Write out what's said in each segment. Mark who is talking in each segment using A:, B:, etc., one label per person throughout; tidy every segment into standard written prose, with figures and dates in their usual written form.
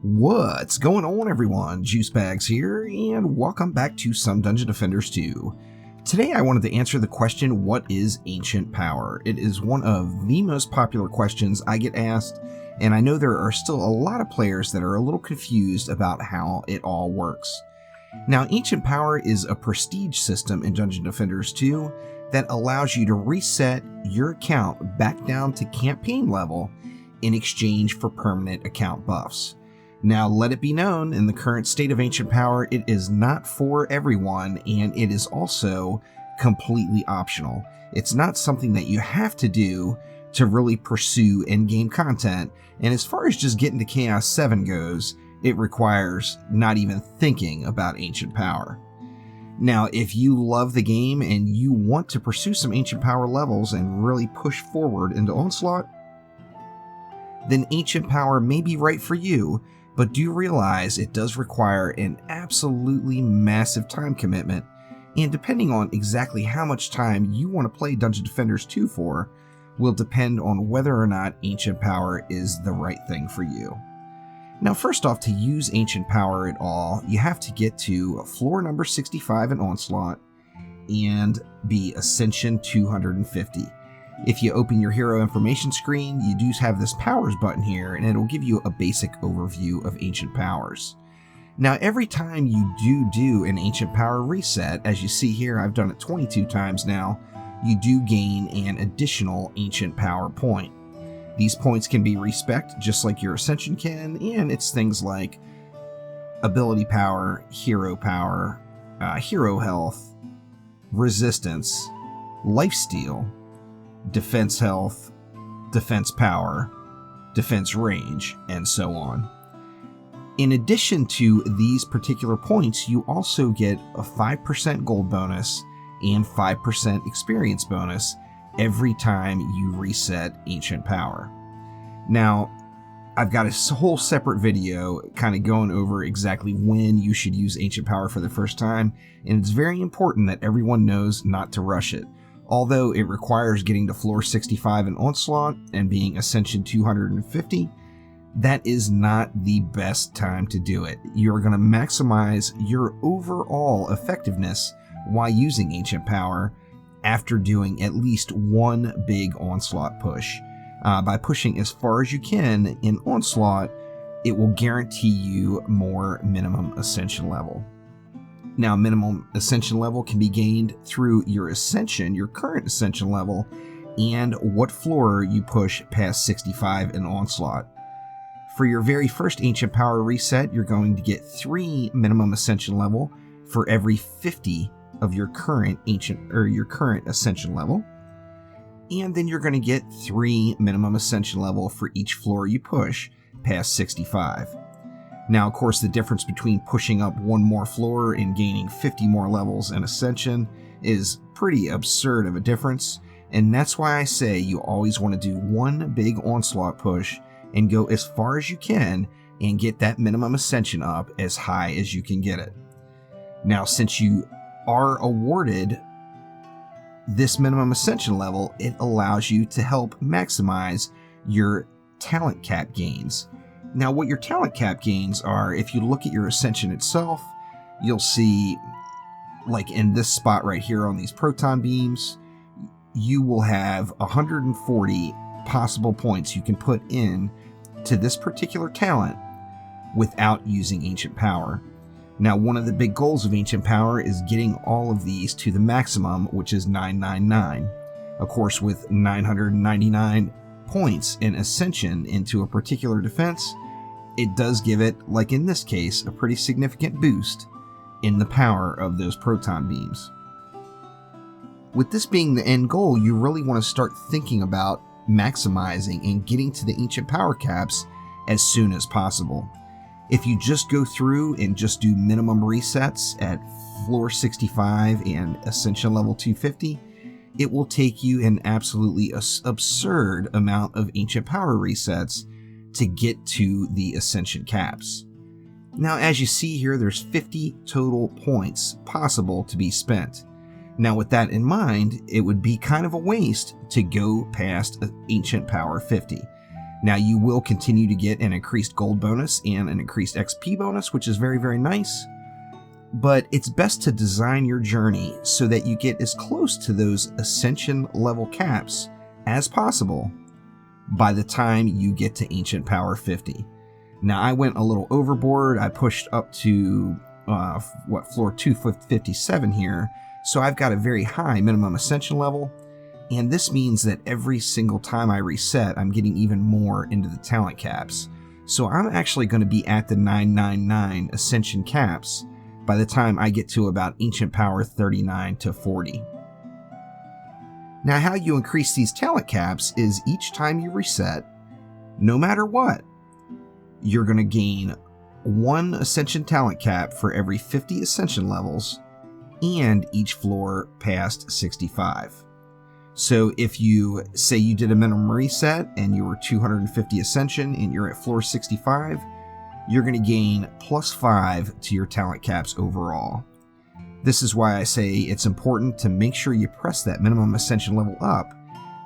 A: What's going on, everyone? Juicebags here, and welcome back to Some Dungeon Defenders 2. Today I wanted to answer the question, what is ancient power? It is one of the most popular questions I get asked, and I know there are still a lot of players that are a little confused about how it all works. Now, ancient power is a prestige system in Dungeon Defenders 2 that allows you to reset your account back down to campaign level in exchange for permanent account buffs. Now, let it be known, in the current state of ancient power, it is not for everyone, and it is also completely optional. It's not something that you have to do to really pursue in-game content, and as far as just getting to Chaos 7 goes, it requires not even thinking about ancient power. Now, if you love the game and you want to pursue some ancient power levels and really push forward into Onslaught, then ancient power may be right for you, but do realize it does require an absolutely massive time commitment, and depending on exactly how much time you want to play Dungeon Defenders 2 for, will depend on whether or not ancient power is the right thing for you. Now, first off, to use ancient power at all, you have to get to floor number 65 in Onslaught and be Ascension 250. If you open your hero information screen, you do have this powers button here, and it'll give you a basic overview of ancient powers. Now, every time you do an ancient power reset, as you see here, I've done it 22 times now, you do gain an additional ancient power point. These points can be respec'd just like your Ascension can, and it's things like ability power, hero health, resistance, lifesteal, defense health, defense power, defense range, and so on. In addition to these particular points, you also get a 5% gold bonus and 5% experience bonus every time you reset ancient power. Now, I've got a whole separate video kind of going over exactly when you should use ancient power for the first time, and it's very important that everyone knows not to rush it. Although it requires getting to floor 65 in Onslaught and being Ascension 250, that is not the best time to do it. You're going to maximize your overall effectiveness while using ancient power after doing at least one big Onslaught push. By pushing as far as you can in Onslaught, it will guarantee you more minimum Ascension level. Now, minimum Ascension level can be gained through your Ascension, your current Ascension level, and what floor you push past 65 in Onslaught. For your very first Ancient Power reset, you're going to get 3 minimum Ascension level for every 50 of your current Ascension level. And then you're going to get 3 minimum Ascension level for each floor you push past 65. Now, of course, the difference between pushing up one more floor and gaining 50 more levels in Ascension is pretty absurd of a difference, and that's why I say you always want to do one big Onslaught push and go as far as you can and get that minimum Ascension up as high as you can get it. Now, since you are awarded this minimum Ascension level, it allows you to help maximize your talent cap gains. Now, what your talent cap gains are, if you look at your Ascension itself, you'll see, like in this spot right here on these proton beams, you will have 140 possible points you can put in to this particular talent without using ancient power. Now, one of the big goals of ancient power is getting all of these to the maximum, which is 999. Of course, with 999 points in Ascension into a particular defense, it does give it, like in this case, a pretty significant boost in the power of those proton beams. With this being the end goal, you really want to start thinking about maximizing and getting to the ancient power caps as soon as possible. If you just go through and just do minimum resets at floor 65 and Ascension level 250, it will take you an absolutely absurd amount of ancient power resets to get to the Ascension caps. Now, as you see here, there's 50 total points possible to be spent. Now, with that in mind, it would be kind of a waste to go past Ancient Power 50. Now you will continue to get an increased gold bonus and an increased XP bonus, which is very, very nice. But it's best to design your journey so that you get as close to those ascension level caps as possible by the time you get to Ancient Power 50. Now I went a little overboard. I pushed up to floor 257 here, so I've got a very high minimum ascension level, and this means that every single time I reset, I'm getting even more into the talent caps. So I'm actually going to be at the 999 ascension caps by the time I get to about Ancient Power 39 to 40. Now how you increase these talent caps is each time you reset, no matter what, you're going to gain 1 ascension talent cap for every 50 ascension levels and each floor past 65. So if you say you did a minimum reset and you were 250 ascension and you're at floor 65, you're going to gain +5 to your talent caps overall. This is why I say it's important to make sure you press that minimum ascension level up.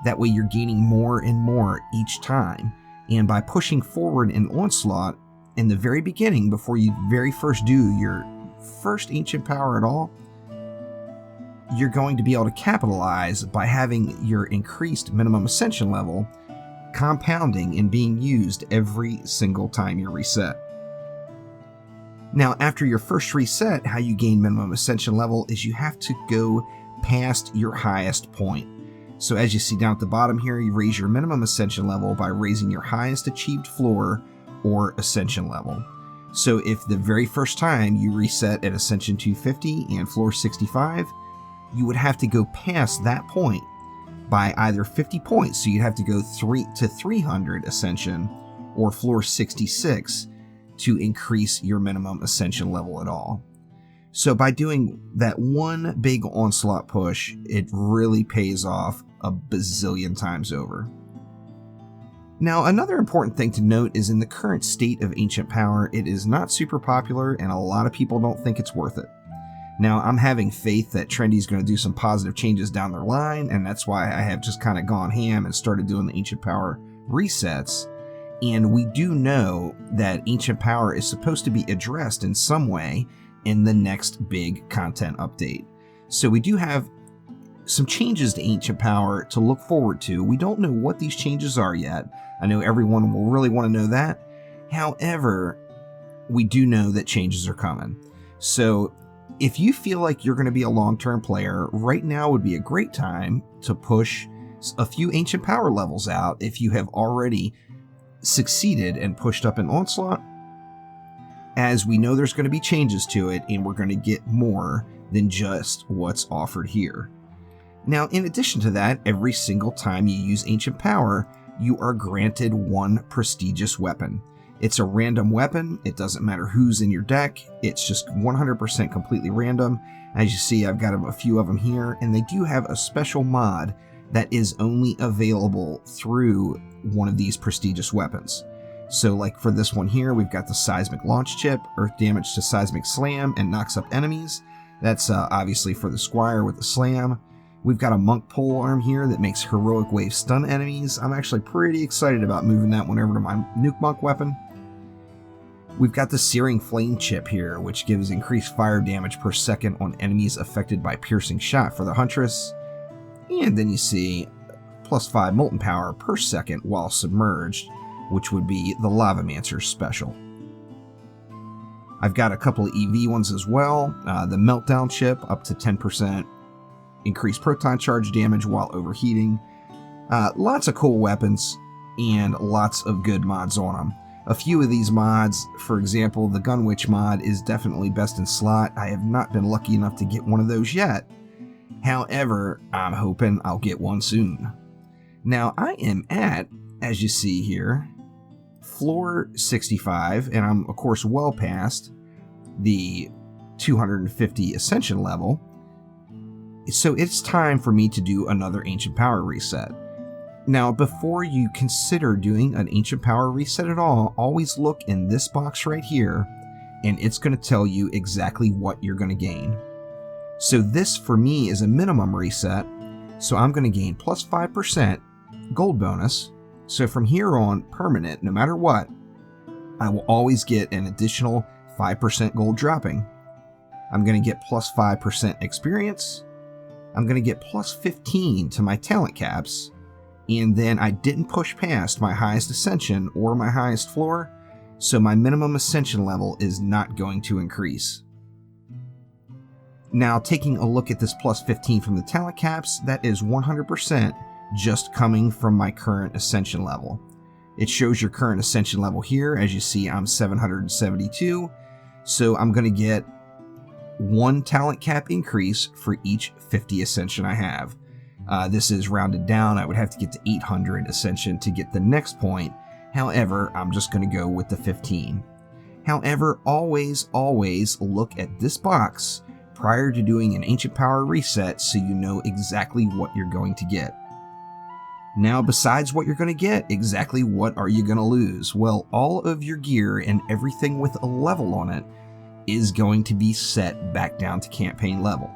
A: That way you're gaining more and more each time. And by pushing forward in Onslaught in the very beginning, before you very first do your first Ancient Power at all, you're going to be able to capitalize by having your increased minimum ascension level compounding and being used every single time you reset. Now, after your first reset, how you gain minimum ascension level is you have to go past your highest point. So as you see down at the bottom here, you raise your minimum ascension level by raising your highest achieved floor or ascension level. So if the very first time you reset at Ascension 250 and floor 65, you would have to go past that point by either 50 points, so you'd have to go 300 Ascension, or floor 66 to increase your minimum Ascension level at all. So by doing that one big Onslaught push, it really pays off a bazillion times over. Now, another important thing to note is in the current state of Ancient Power, it is not super popular and a lot of people don't think it's worth it. Now, I'm having faith that Trendy's going to do some positive changes down the line, and that's why I have just kind of gone ham and started doing the Ancient Power resets. And we do know that Ancient Power is supposed to be addressed in some way in the next big content update. So we do have some changes to Ancient Power to look forward to. We don't know what these changes are yet. I know everyone will really want to know that. However, we do know that changes are coming. So if you feel like you're going to be a long-term player, right now would be a great time to push a few Ancient Power levels out if you have already succeeded and pushed up in Onslaught, as we know there's going to be changes to it and we're going to get more than just what's offered here. Now, in addition to that, every single time you use Ancient Power, you are granted 1 prestigious weapon. It's a random weapon. It doesn't matter who's in your deck. It's just 100% completely random. As you see, I've got a few of them here, and they do have a special mod that is only available through one of these prestigious weapons. So like for this one here, we've got the Seismic Launch chip, earth damage to Seismic Slam, and knocks up enemies. That's obviously for the Squire with the Slam. We've got a Monk pole arm here that makes Heroic Wave stun enemies. I'm actually pretty excited about moving that one over to my Nuke Monk weapon. We've got the Searing Flame chip here, which gives increased fire damage per second on enemies affected by Piercing Shot for the Huntress. And then you see +5 Molten Power per second while submerged, which would be the Lavamancer special. I've got a couple of EV ones as well. The Meltdown chip, up to 10% increased proton charge damage while overheating. Lots of cool weapons and lots of good mods on them. A few of these mods, for example, the Gunwitch mod is definitely best in slot. I have not been lucky enough to get one of those yet. However, I'm hoping I'll get one soon. Now, I am at, as you see here, floor 65, and I'm, of course, well past the 250 Ascension level. So it's time for me to do another Ancient Power reset. Now, before you consider doing an Ancient Power reset at all, always look in this box right here, and it's going to tell you exactly what you're going to gain. So this, for me, is a minimum reset, so I'm going to gain +5% gold bonus, So from here on, permanent, no matter what, I will always get an additional 5% gold dropping. I'm going to get plus 5% experience. I'm going to get plus 15 to my talent caps. And then I didn't push past my highest ascension or my highest floor, so my minimum ascension level is not going to increase. Now, taking a look at this plus 15 from the talent caps, that is 100% just coming from my current ascension level. It shows your current ascension level here. As you see, I'm 772, so I'm going to get 1 talent cap increase for each 50 ascension I have. This is rounded down. I would have to get to 800 ascension to get the next point. However, I'm just going to go with the 15. However, always look at this box prior to doing an Ancient Power reset so you know exactly what you're going to get. Now, besides what you're going to get, exactly what are you going to lose? Well, all of your gear and everything with a level on it is going to be set back down to campaign level.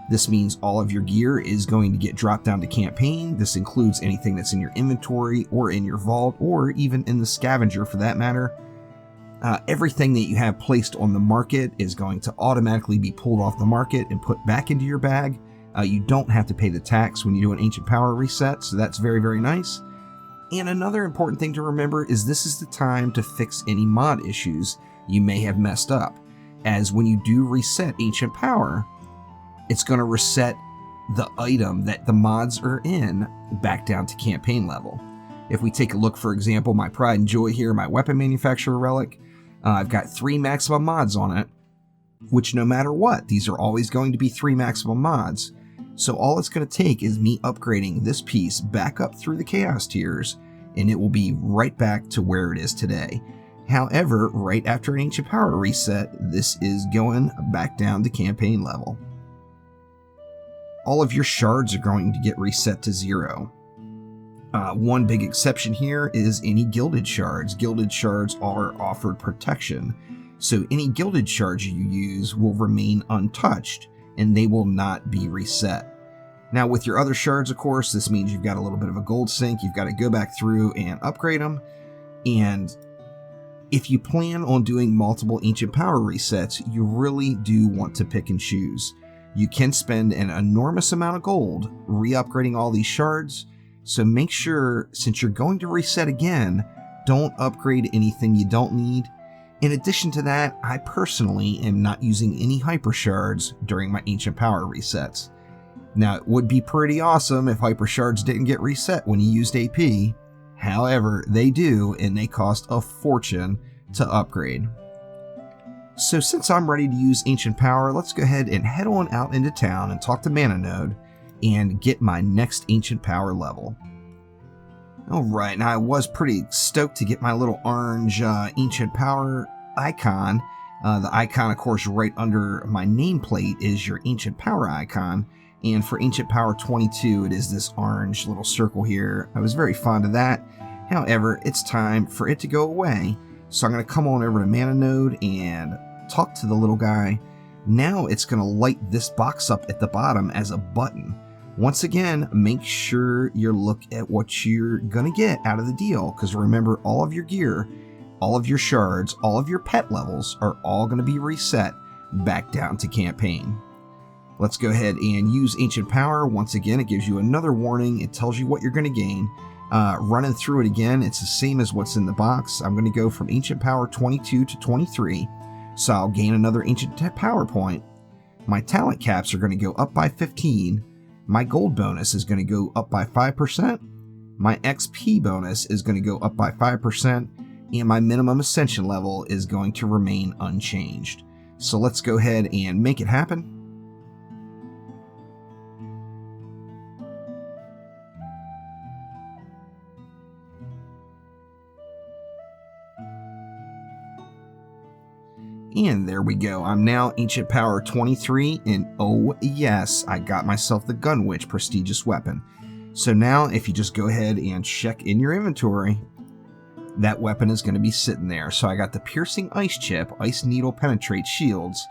A: This means all of your gear is going to get dropped down to campaign. This includes anything that's in your inventory or in your vault or even in the scavenger for that matter. Everything that you have placed on the market is going to automatically be pulled off the market and put back into your bag. You don't have to pay the tax when you do an Ancient Power reset, so that's very, very nice. And another important thing to remember is this is the time to fix any mod issues you may have messed up, as when you do reset Ancient Power, it's going to reset the item that the mods are in back down to campaign level. If we take a look, for example, my Pride and Joy here, my Weapon Manufacturer Relic, I've got 3 maximum mods on it, which no matter what, these are always going to be 3 maximum mods. So all it's going to take is me upgrading this piece back up through the Chaos tiers, and it will be right back to where it is today. However, right after an Ancient Power reset, this is going back down to campaign level. All of your shards are going to get reset to 0. One big exception here is any gilded shards. Gilded shards are offered protection, so any gilded shards you use will remain untouched, and they will not be reset. Now, with your other shards, of course, this means you've got a little bit of a gold sink. You've got to go back through and upgrade them, and if you plan on doing multiple Ancient Power resets, you really do want to pick and choose. You can spend an enormous amount of gold re-upgrading all these shards, so make sure, since you're going to reset again, don't upgrade anything you don't need. In addition to that, I personally am not using any hyper shards during my Ancient Power resets. Now, it would be pretty awesome if hyper shards didn't get reset when you used AP. However, they do, and they cost a fortune to upgrade. So since I'm ready to use Ancient Power, let's go ahead and head on out into town and talk to Mana Node and get my next Ancient Power level. Alright, now I was pretty stoked to get my little orange Ancient Power icon. The icon, of course, right under my nameplate is your Ancient Power icon. And for Ancient Power 22, it is this orange little circle here. I was very fond of that. However, it's time for it to go away. So I'm going to come on over to Mana Node and talk to the little guy. Now it's going to light this box up at the bottom as a button. Once again, make sure you look at what you're going to get out of the deal, because remember, all of your gear, all of your shards, all of your pet levels are all going to be reset back down to campaign. Let's go ahead and use Ancient Power. Once again, it gives you another warning. It tells you what you're going to gain. Running through it again, it's the same as what's in the box. I'm going to go from Ancient Power 22 to 23, so I'll gain another Ancient Power point. My talent caps are going to go up by 15. My gold bonus is going to go up by 5%. My XP bonus is going to go up by 5%. And my minimum ascension level is going to remain unchanged. So let's go ahead and make it happen. And there we go. I'm now Ancient Power 23, and oh yes, I got myself the Gunwitch prestigious weapon. So now, if you just go ahead and check in your inventory, that weapon is going to be sitting there. So I got the Piercing Ice Chip, Ice Needle Penetrate Shields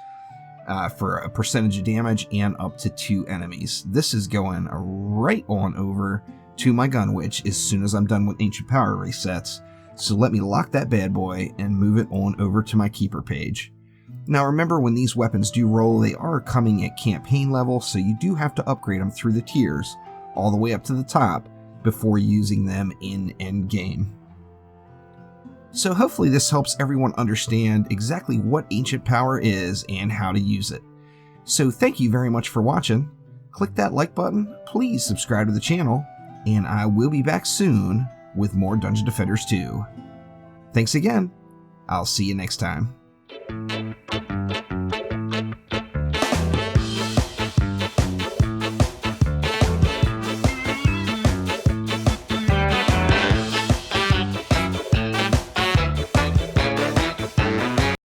A: for a percentage of damage and up to 2 enemies. This is going right on over to my gun witch as soon as I'm done with Ancient Power resets, so let me lock that bad boy and move it on over to my keeper page. Now remember, when these weapons do roll, they are coming at campaign level, so you do have to upgrade them through the tiers, all the way up to the top, before using them in endgame. So hopefully this helps everyone understand exactly what Ancient Power is and how to use it. So thank you very much for watching. Click that like button, please subscribe to the channel, and I will be back soon with more Dungeon Defenders 2. Thanks again. I'll see you next time.